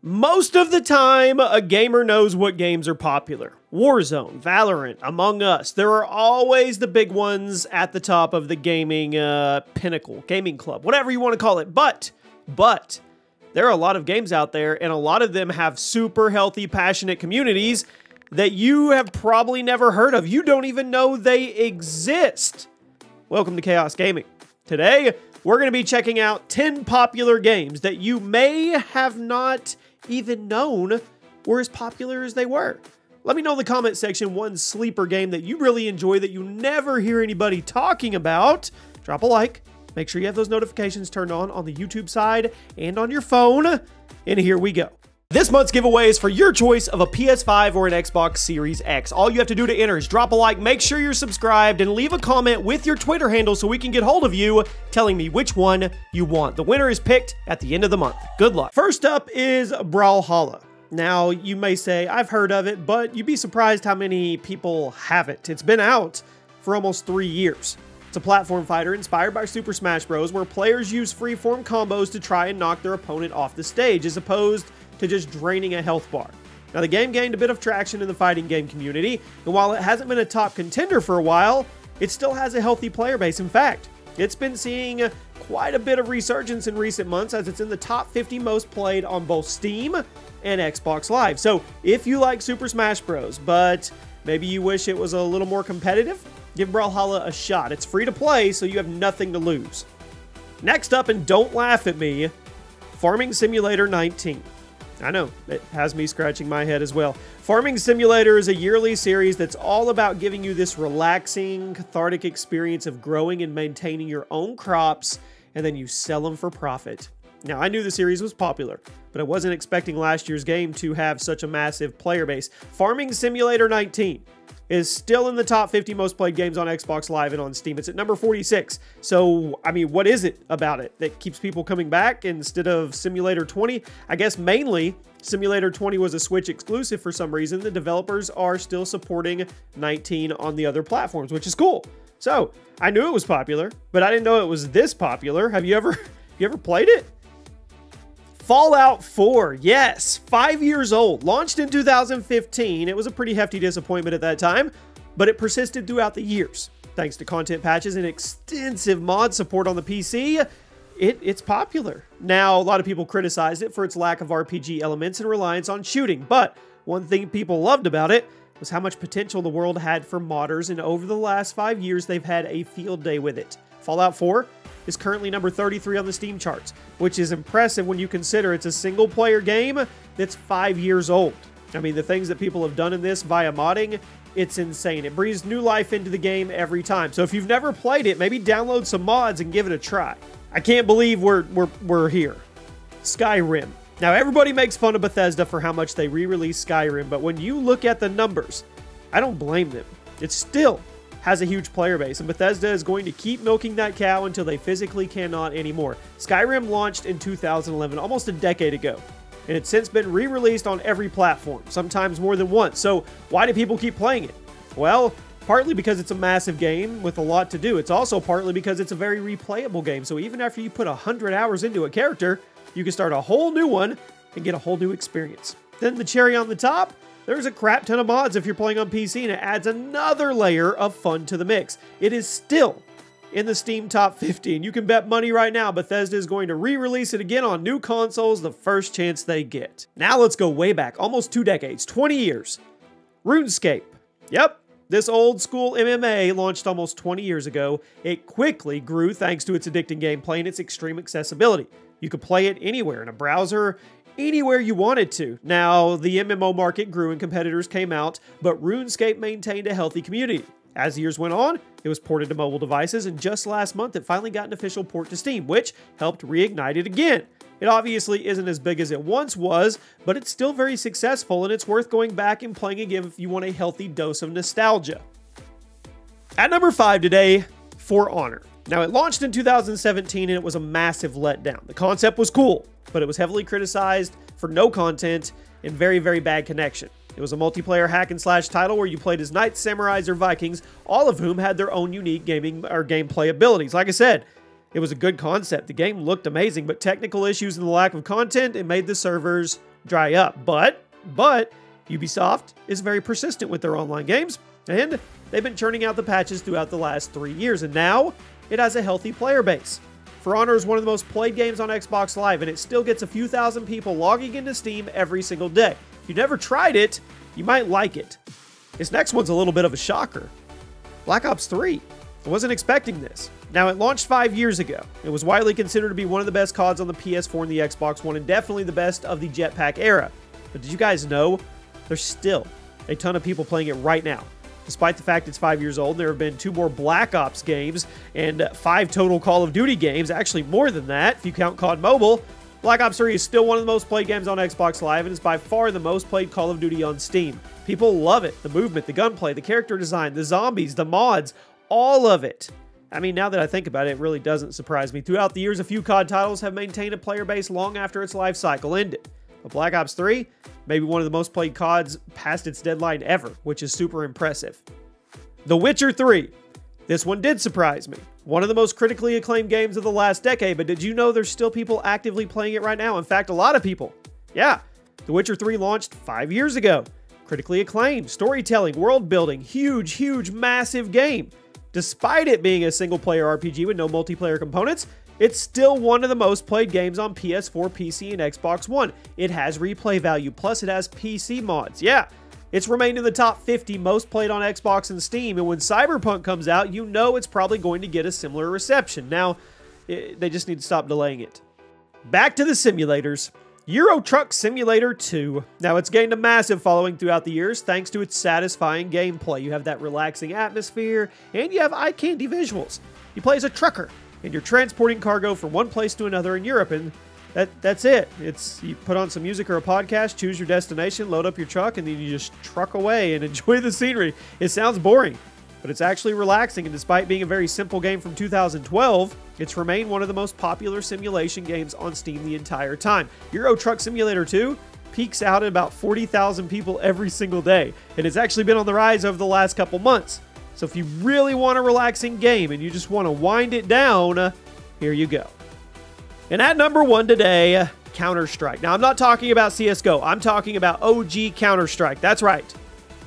Most of the time, a gamer knows what games are popular. Warzone, Valorant, Among Us. There are always the big ones at the top of the gaming pinnacle, gaming club, whatever you want to call it. But, there are a lot of games out there, and a lot of them have super healthy, passionate communities that you have probably never heard of. You don't even know they exist. Welcome to Chaos Gaming. Today, we're going to be checking out 10 popular games that you may have not even known were as popular as they were. Let me know in the comment section one sleeper game that you really enjoy that you never hear anybody talking about. Drop a like. Make sure you have those notifications turned on the YouTube side and on your phone. And here we go. This month's giveaway is for your choice of a PS5 or an Xbox Series X. All you have to do to enter is drop a like, make sure you're subscribed, and leave a comment with your Twitter handle so we can get hold of you telling me which one you want. The winner is picked at the end of the month. Good luck. First up is Brawlhalla. Now, you may say, I've heard of it, but you'd be surprised how many people haven't. It's been out for almost 3 years. It's a platform fighter inspired by Super Smash Bros. Where players use freeform combos to try and knock their opponent off the stage, as opposed to just draining a health bar. Now, the game gained a bit of traction in the fighting game community, and while it hasn't been a top contender for a while, it still has a healthy player base. In fact, it's been seeing quite a bit of resurgence in recent months, as it's in the top 50 most played on both Steam and Xbox Live. So, if you like Super Smash Bros., but maybe you wish it was a little more competitive, give Brawlhalla a shot. It's free to play, so you have nothing to lose. Next up, and don't laugh at me, Farming Simulator 19. I know, it has me scratching my head as well. Farming Simulator is a yearly series that's all about giving you this relaxing, cathartic experience of growing and maintaining your own crops, and then you sell them for profit. Now, I knew the series was popular, but I wasn't expecting last year's game to have such a massive player base. Farming Simulator 19 is still in the top 50 most played games on Xbox Live and on Steam. It's at number 46. So, I mean, what is it about it that keeps people coming back instead of Simulator 20? I guess mainly Simulator 20 was a Switch exclusive for some reason. The developers are still supporting 19 on the other platforms, which is cool. So, I knew it was popular, but I didn't know it was this popular. Have you ever played it? Fallout 4, yes, 5 years old, launched in 2015. It was a pretty hefty disappointment at that time, but it persisted throughout the years. Thanks to content patches and extensive mod support on the PC, it's popular. Now, a lot of people criticized it for its lack of RPG elements and reliance on shooting, but one thing people loved about it was how much potential the world had for modders, and over the last 5 years, they've had a field day with it. Fallout 4 is currently number 33 on the Steam charts, which is impressive when you consider it's a single-player game that's 5 years old. I mean, the things that people have done in this via modding, it's insane. It breathes new life into the game every time. So if you've never played it, maybe download some mods and give it a try. I can't believe we're here. Skyrim. Now, everybody makes fun of Bethesda for how much they re-release Skyrim, but when you look at the numbers, I don't blame them. It still has a huge player base, and Bethesda is going to keep milking that cow until they physically cannot anymore. Skyrim launched in 2011, almost a decade ago, and it's since been re-released on every platform, sometimes more than once. So why do people keep playing it? Well, partly because it's a massive game with a lot to do. It's also partly because it's a very replayable game, so even after you put 100 hours into a character, you can start a whole new one and get a whole new experience. Then the cherry on the top, there's a crap ton of mods if you're playing on PC, and it adds another layer of fun to the mix. It is still in the Steam top 50, and you can bet money right now Bethesda is going to re-release it again on new consoles the first chance they get. Now let's go way back, almost 2 decades, 20 years. RuneScape. Yep, this old school MMA launched almost 20 years ago. It quickly grew thanks to its addicting gameplay and its extreme accessibility. You could play it anywhere, in a browser, anywhere you wanted to. Now, the MMO market grew and competitors came out, but RuneScape maintained a healthy community. As years went on, it was ported to mobile devices, and just last month it finally got an official port to Steam, which helped reignite it again. It obviously isn't as big as it once was, but it's still very successful, and it's worth going back and playing again if you want a healthy dose of nostalgia. At number 5 today, For Honor. Now, it launched in 2017, and it was a massive letdown. The concept was cool, but it was heavily criticized for no content and very, very bad connection. It was a multiplayer hack and slash title where you played as knights, samurais, or Vikings, all of whom had their own unique gameplay abilities. Like I said, it was a good concept. The game looked amazing, but technical issues and the lack of content, it made the servers dry up. But Ubisoft is very persistent with their online games, and they've been churning out the patches throughout the last 3 years, and now it has a healthy player base. For Honor is one of the most played games on Xbox Live, and it still gets a few thousand people logging into Steam every single day. If you've never tried it, you might like it. This next one's a little bit of a shocker. Black Ops 3. I wasn't expecting this. Now, it launched 5 years ago. It was widely considered to be one of the best CODs on the PS4 and the Xbox One, and definitely the best of the Jetpack era. But did you guys know there's still a ton of people playing it right now? Despite the fact it's 5 years old, there have been 2 more Black Ops games and 5 total Call of Duty games, actually more than that if you count COD Mobile. Black Ops 3 is still one of the most played games on Xbox Live and is by far the most played Call of Duty on Steam. People love it. The movement, the gunplay, the character design, the zombies, the mods, all of it. I mean, now that I think about it, it really doesn't surprise me. Throughout the years, a few COD titles have maintained a player base long after its life cycle ended. But Black Ops 3, maybe one of the most played CODs past its deadline ever, which is super impressive. The Witcher 3. This one did surprise me. One of the most critically acclaimed games of the last decade, but did you know there's still people actively playing it right now? In fact, a lot of people. Yeah, The Witcher 3 launched 5 years ago. Critically acclaimed, storytelling, world building, huge, massive game. Despite it being a single-player RPG with no multiplayer components, it's still one of the most played games on PS4, PC, and Xbox One. It has replay value, plus it has PC mods. Yeah, it's remained in the top 50 most played on Xbox and Steam, and when Cyberpunk comes out, you know it's probably going to get a similar reception. Now, they just need to stop delaying it. Back to the simulators. Euro Truck Simulator 2. Now, it's gained a massive following throughout the years thanks to its satisfying gameplay. You have that relaxing atmosphere, and you have eye-candy visuals. You play as a trucker, and you're transporting cargo from one place to another in Europe, and that's it. You put on some music or a podcast, choose your destination, load up your truck, and then you just truck away and enjoy the scenery. It sounds boring, but it's actually relaxing, and despite being a very simple game from 2012, it's remained one of the most popular simulation games on Steam the entire time. Euro Truck Simulator 2 peaks out at about 40,000 people every single day, and it's actually been on the rise over the last couple months. So if you really want a relaxing game and you just want to wind it down, here you go. And at number 1 today, CounterStrike. Now, I'm not talking about CSGO. I'm talking about OG CounterStrike. That's right.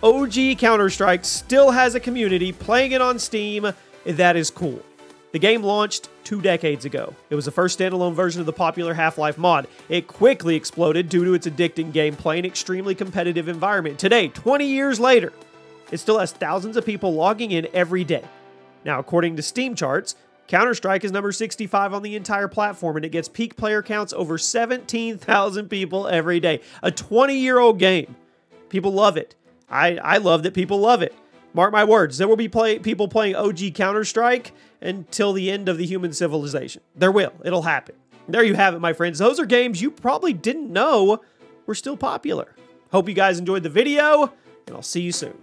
OG CounterStrike still has a community playing it on Steam. That is cool. The game launched 2 decades ago. It was the first standalone version of the popular Half-Life mod. It quickly exploded due to its addicting gameplay and extremely competitive environment. Today, 20 years later, it still has thousands of people logging in every day. Now, according to Steam charts, Counter-Strike is number 65 on the entire platform, and it gets peak player counts over 17,000 people every day. A 20-year-old game. People love it. I love that people love it. Mark my words, there will be people playing OG Counter-Strike until the end of the human civilization. There will. It'll happen. There you have it, my friends. Those are games you probably didn't know were still popular. Hope you guys enjoyed the video, and I'll see you soon.